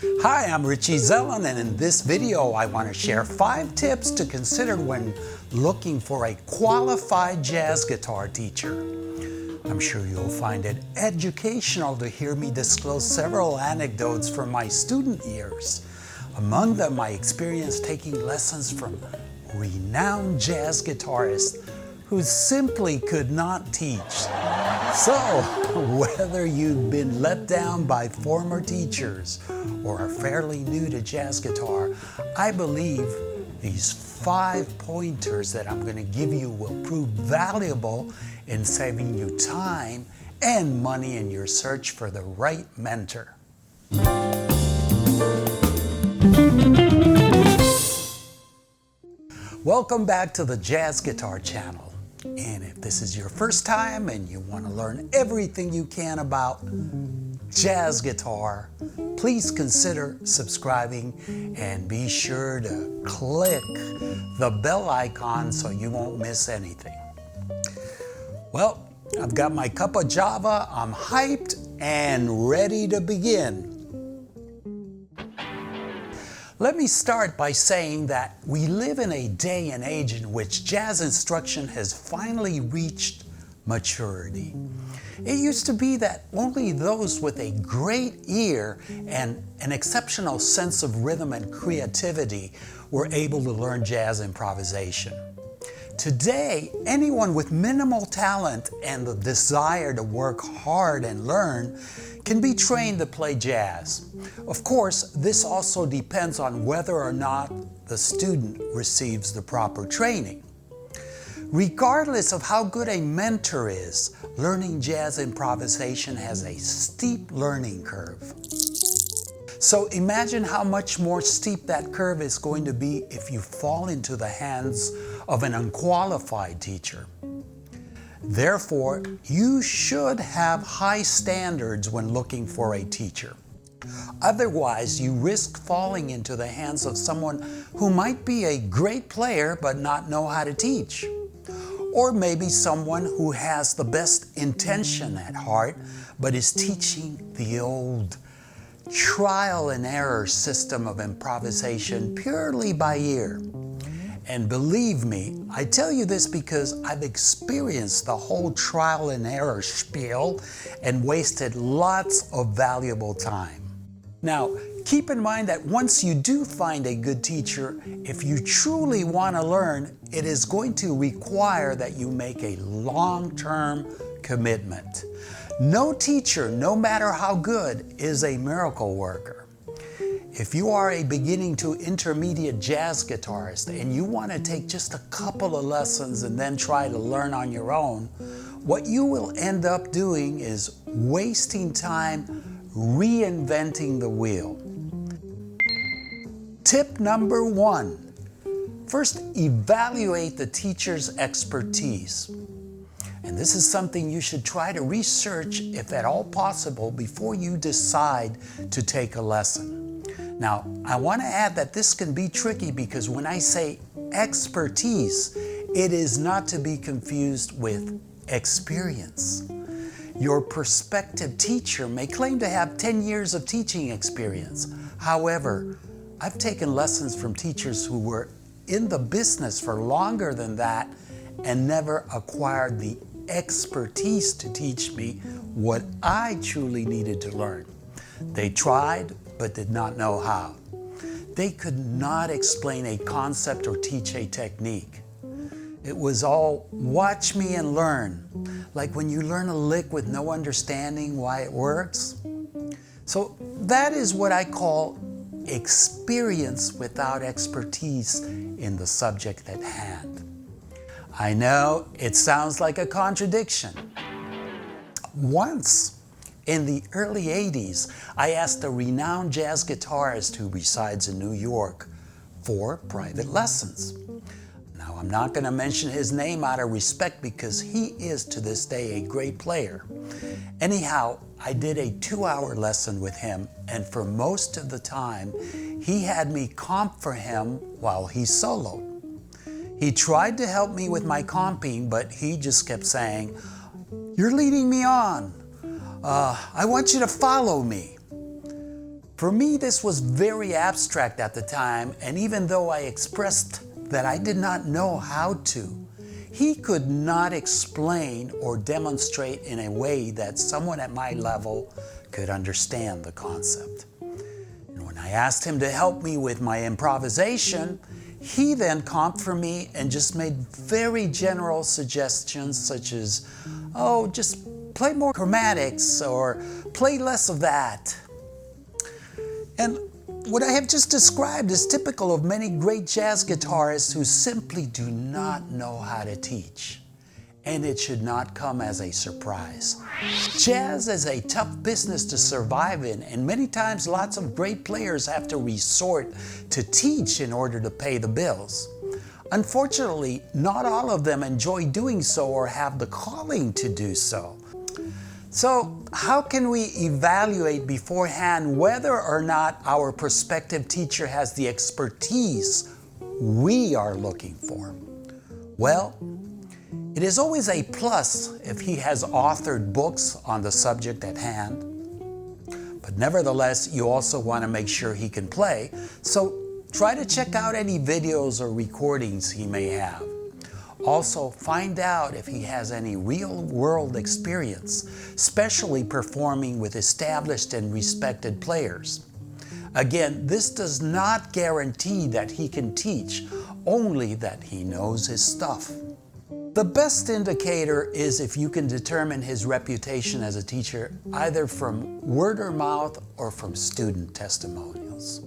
Hi, I'm Richie Zellen, and in this video I want to share 5 tips to consider when looking for a qualified jazz guitar teacher. I'm sure you'll find it educational to hear me disclose several anecdotes from my student years. Among them, my experience taking lessons from renowned jazz guitarists who simply could not teach. So, whether you've been let down by former teachers or are fairly new to jazz guitar, I believe these 5 pointers that I'm going to give you will prove valuable in saving you time and money in your search for the right mentor. Welcome back to the Jazz Guitar Channel. And if this is your first time and you want to learn everything you can about jazz guitar, please consider subscribing and be sure to click the bell icon so you won't miss anything. Well, I've got my cup of Java, I'm hyped and ready to begin. Let me start by saying that we live in a day and age in which jazz instruction has finally reached maturity. It used to be that only those with a great ear and an exceptional sense of rhythm and creativity were able to learn jazz improvisation. Today, anyone with minimal talent and the desire to work hard and learn can be trained to play jazz. Of course, this also depends on whether or not the student receives the proper training. Regardless of how good a mentor is, learning jazz improvisation has a steep learning curve. So imagine how much more steep that curve is going to be if you fall into the hands of an unqualified teacher. Therefore, you should have high standards when looking for a teacher. Otherwise, you risk falling into the hands of someone who might be a great player but not know how to teach. Or maybe someone who has the best intention at heart but is teaching the old trial and error system of improvisation purely by ear. And believe me, I tell you this because I've experienced the whole trial and error spiel and wasted lots of valuable time. Now, keep in mind that once you do find a good teacher, if you truly want to learn, it is going to require that you make a long-term commitment. No teacher, no matter how good, is a miracle worker. If you are a beginning to intermediate jazz guitarist and you want to take just a couple of lessons and then try to learn on your own, what you will end up doing is wasting time reinventing the wheel. Tip number 1. First, evaluate the teacher's expertise. And this is something you should try to research, if at all possible, before you decide to take a lesson. Now, I want to add that this can be tricky because when I say expertise, it is not to be confused with experience. Your prospective teacher may claim to have 10 years of teaching experience. However, I've taken lessons from teachers who were in the business for longer than that and never acquired the expertise to teach me what I truly needed to learn. They tried, but did not know how. They could not explain a concept or teach a technique. It was all watch me and learn, like when you learn a lick with no understanding why it works. So that is what I call experience without expertise in the subject at hand. I know it sounds like a contradiction. Once, in the early 80s, I asked a renowned jazz guitarist who resides in New York for private lessons. Now, I'm not going to mention his name out of respect because he is to this day a great player. Anyhow, I did a 2-hour lesson with him, and for most of the time, he had me comp for him while he soloed. He tried to help me with my comping, but he just kept saying, "You're leading me on. I want you to follow me." For me, this was very abstract at the time, and even though I expressed that I did not know how to, he could not explain or demonstrate in a way that someone at my level could understand the concept. And when I asked him to help me with my improvisation, he then comped for me and just made very general suggestions such as, oh, just play more chromatics or play less of that. And what I have just described is typical of many great jazz guitarists who simply do not know how to teach. And it should not come as a surprise. Jazz is a tough business to survive in, and many times lots of great players have to resort to teach in order to pay the bills. Unfortunately, not all of them enjoy doing so or have the calling to do so. So, how can we evaluate beforehand whether or not our prospective teacher has the expertise we are looking for? Well, it is always a plus if he has authored books on the subject at hand. But nevertheless, you also want to make sure he can play, so try to check out any videos or recordings he may have. Also, find out if he has any real-world experience, especially performing with established and respected players. Again, this does not guarantee that he can teach, only that he knows his stuff. The best indicator is if you can determine his reputation as a teacher either from word of mouth or from student testimonials.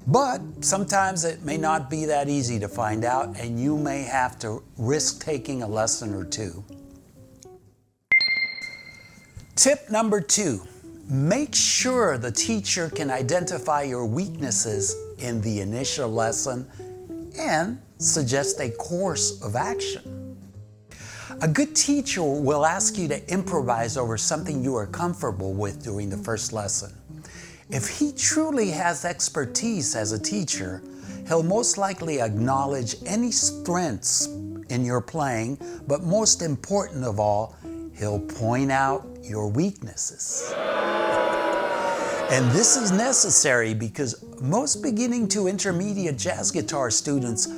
But sometimes it may not be that easy to find out, and you may have to risk taking a lesson or two. Tip number 2, make sure the teacher can identify your weaknesses in the initial lesson and suggest a course of action. A good teacher will ask you to improvise over something you are comfortable with during the first lesson. If he truly has expertise as a teacher, he'll most likely acknowledge any strengths in your playing, but most important of all, he'll point out your weaknesses. And this is necessary because most beginning to intermediate jazz guitar students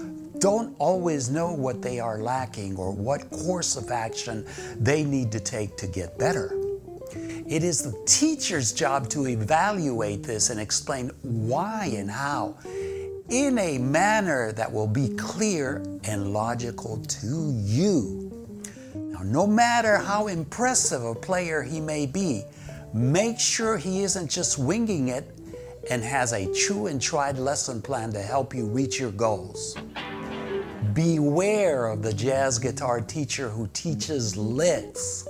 don't always know what they are lacking or what course of action they need to take to get better. It is the teacher's job to evaluate this and explain why and how in a manner that will be clear and logical to you. Now, no matter how impressive a player he may be, make sure he isn't just winging it and has a true and tried lesson plan to help you reach your goals. Beware of the jazz guitar teacher who teaches licks.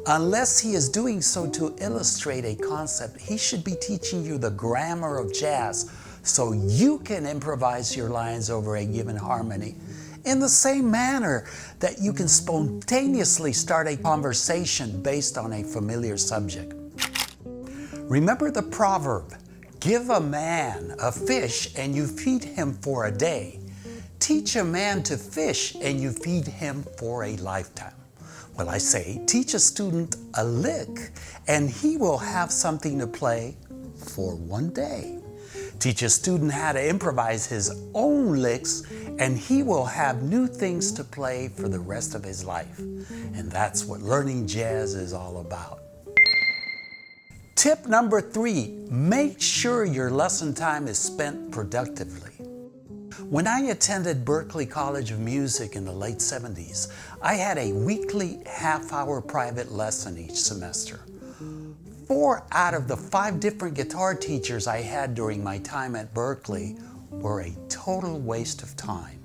Unless he is doing so to illustrate a concept, he should be teaching you the grammar of jazz so you can improvise your lines over a given harmony in the same manner that you can spontaneously start a conversation based on a familiar subject. Remember the proverb, give a man a fish and you feed him for a day. Teach a man to fish and you feed him for a lifetime. Well, I say, teach a student a lick, and he will have something to play for one day. Teach a student how to improvise his own licks, and he will have new things to play for the rest of his life. And that's what learning jazz is all about. Tip number 3, make sure your lesson time is spent productively. When I attended Berklee College of Music in the late 70s, I had a weekly half-hour private lesson each semester. 4 out of the 5 different guitar teachers I had during my time at Berklee were a total waste of time.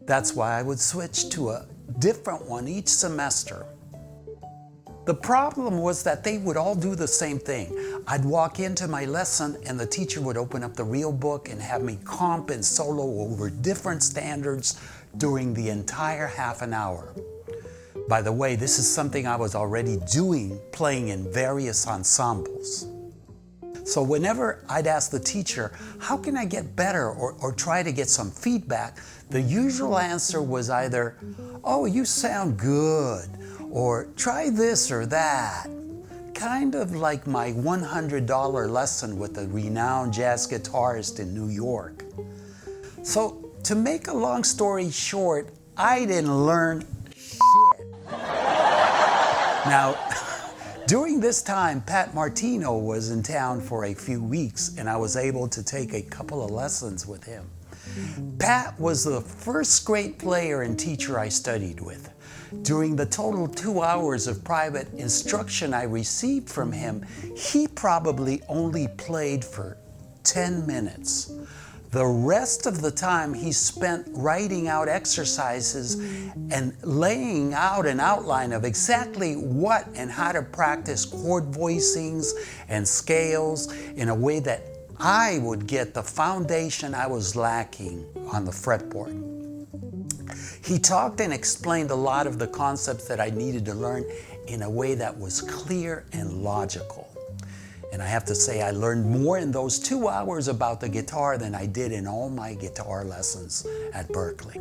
That's why I would switch to a different one each semester. The problem was that they would all do the same thing. I'd walk into my lesson and the teacher would open up the real book and have me comp and solo over different standards during the entire half an hour. By the way, this is something I was already doing, playing in various ensembles. So whenever I'd ask the teacher, how can I get better or try to get some feedback, the usual answer was either, oh, you sound good, or try this or that. kind of like my $100 lesson with a renowned jazz guitarist in New York. So, to make a long story short, I didn't learn shit. Now, during this time, Pat Martino was in town for a few weeks, and I was able to take a couple of lessons with him. Pat was the first great player and teacher I studied with. During the total 2 hours of private instruction I received from him, he probably only played for 10 minutes. The rest of the time he spent writing out exercises and laying out an outline of exactly what and how to practice chord voicings and scales in a way that I would get the foundation I was lacking on the fretboard. He talked and explained a lot of the concepts that I needed to learn in a way that was clear and logical. And I have to say, I learned more in those 2 hours about the guitar than I did in all my guitar lessons at Berklee.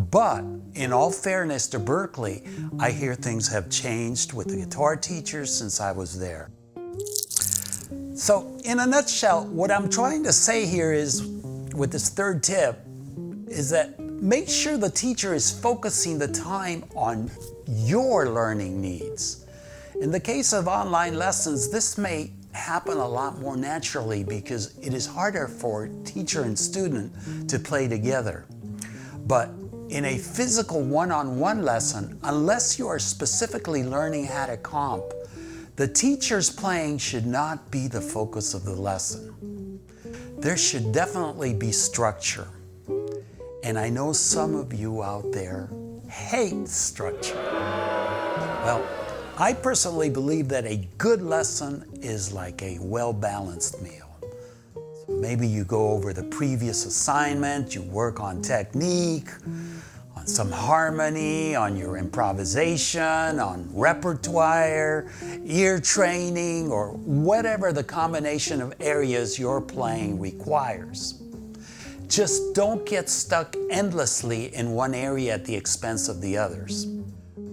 But in all fairness to Berklee, I hear things have changed with the guitar teachers since I was there. So in a nutshell, what I'm trying to say here is, with this third tip, is that make sure the teacher is focusing the time on your learning needs. In the case of online lessons, this may happen a lot more naturally because it is harder for teacher and student to play together. But in a physical one-on-one lesson, unless you are specifically learning how to comp, the teacher's playing should not be the focus of the lesson. There should definitely be structure. And I know some of you out there hate structure. Well, I personally believe that a good lesson is like a well-balanced meal. So maybe you go over the previous assignment, you work on technique, on some harmony, on your improvisation, on repertoire, ear training, or whatever the combination of areas your playing requires. Just don't get stuck endlessly in one area at the expense of the others.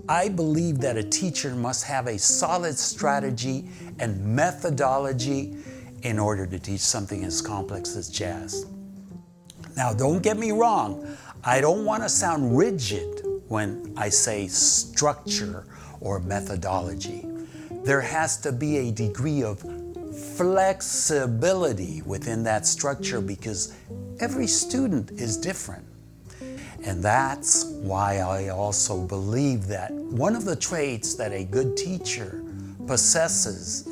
I believe that a teacher must have a solid strategy and methodology in order to teach something as complex as jazz. Now, don't get me wrong. I don't want to sound rigid when I say structure or methodology. There has to be a degree of flexibility within that structure because every student is different. And that's why I also believe that one of the traits that a good teacher possesses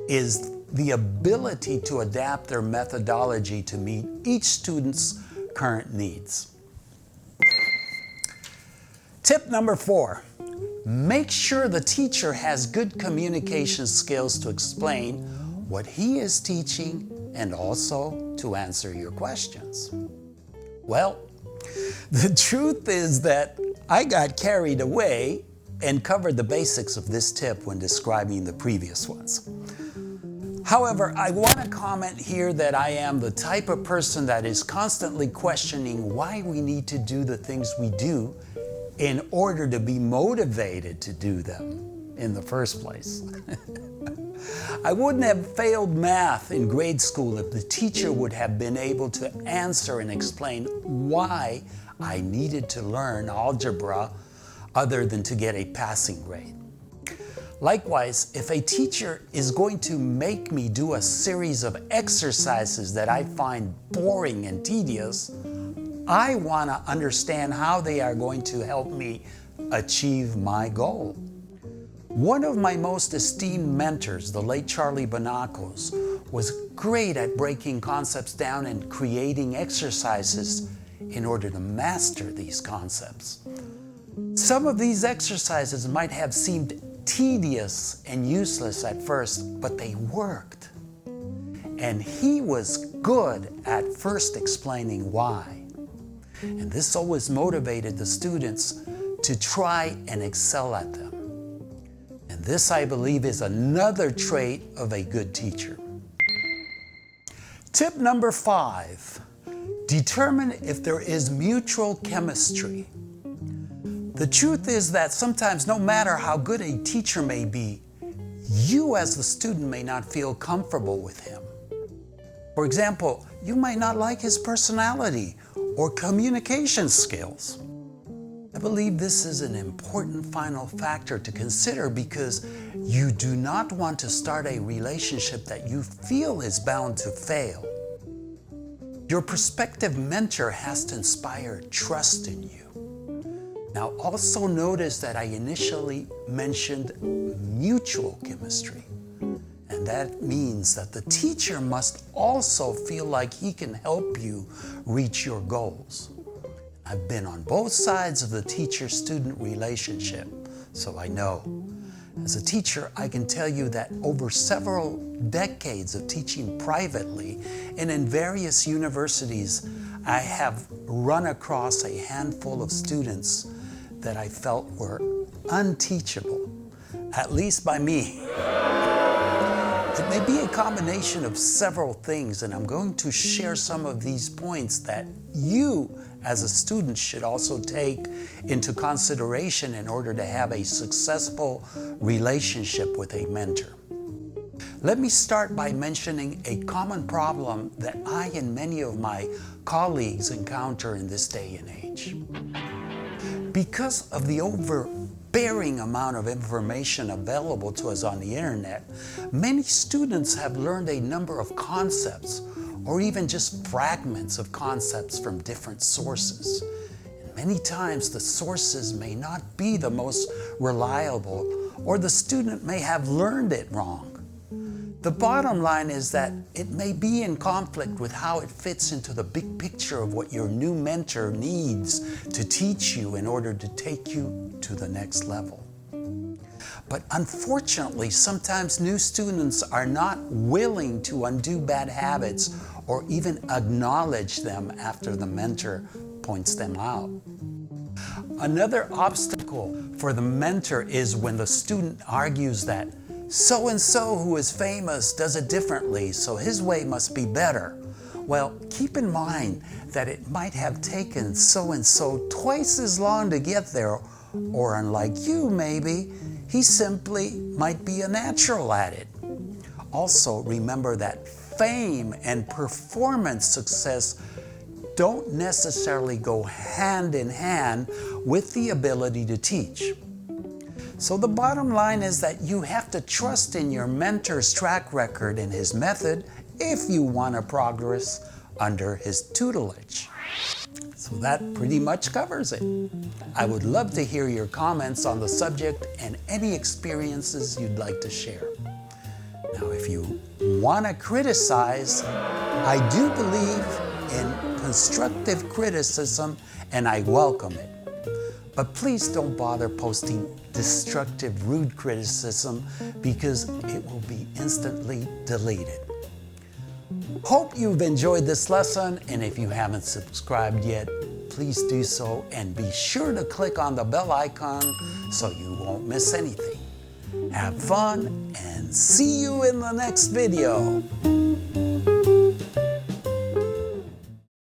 is the ability to adapt their methodology to meet each student's current needs. Tip number 4, make sure the teacher has good communication skills to explain what he is teaching and also to answer your questions. Well, the truth is that I got carried away and covered the basics of this tip when describing the previous ones. However, I want to comment here that I am the type of person that is constantly questioning why we need to do the things we do in order to be motivated to do them in the first place. I wouldn't have failed math in grade school if the teacher would have been able to answer and explain why I needed to learn algebra other than to get a passing grade. Likewise, if a teacher is going to make me do a series of exercises that I find boring and tedious, I want to understand how they are going to help me achieve my goal. One of my most esteemed mentors, the late Charlie Bonacos, was great at breaking concepts down and creating exercises in order to master these concepts. Some of these exercises might have seemed tedious and useless at first, but they worked. And he was good at first explaining why. And this always motivated the students to try and excel at them. And this, I believe, is another trait of a good teacher. Tip number 5, determine if there is mutual chemistry. The truth is that sometimes no matter how good a teacher may be, you as the student may not feel comfortable with him. For example, you might not like his personality or communication skills. I believe this is an important final factor to consider because you do not want to start a relationship that you feel is bound to fail. Your prospective mentor has to inspire trust in you. Now, also notice that I initially mentioned mutual chemistry. And that means that the teacher must also feel like he can help you reach your goals. I've been on both sides of the teacher-student relationship, so I know. As a teacher, I can tell you that over several decades of teaching privately and in various universities, I have run across a handful of students that I felt were unteachable, at least by me. It may be a combination of several things, and I'm going to share some of these points that you as a student should also take into consideration in order to have a successful relationship with a mentor. Let me start by mentioning a common problem that I and many of my colleagues encounter in this day and age. Because of the overbearing amount of information available to us on the internet, many students have learned a number of concepts or even just fragments of concepts from different sources. And many times the sources may not be the most reliable, or the student may have learned it wrong. The bottom line is that it may be in conflict with how it fits into the big picture of what your new mentor needs to teach you in order to take you to the next level. But unfortunately, sometimes new students are not willing to undo bad habits or even acknowledge them after the mentor points them out. Another obstacle for the mentor is when the student argues that so-and-so who is famous does it differently, so his way must be better. Well, keep in mind that it might have taken so-and-so twice as long to get there, or unlike you maybe, he simply might be a natural at it. Also, remember that fame and performance success don't necessarily go hand in hand with the ability to teach. So the bottom line is that you have to trust in your mentor's track record and his method if you want to progress under his tutelage. So that pretty much covers it. I would love to hear your comments on the subject and any experiences you'd like to share. Now, if you want to criticize, I do believe in constructive criticism and I welcome it. But please don't bother posting destructive, rude criticism because it will be instantly deleted. Hope you've enjoyed this lesson, and if you haven't subscribed yet, please do so and be sure to click on the bell icon so you won't miss anything. Have fun and see you in the next video.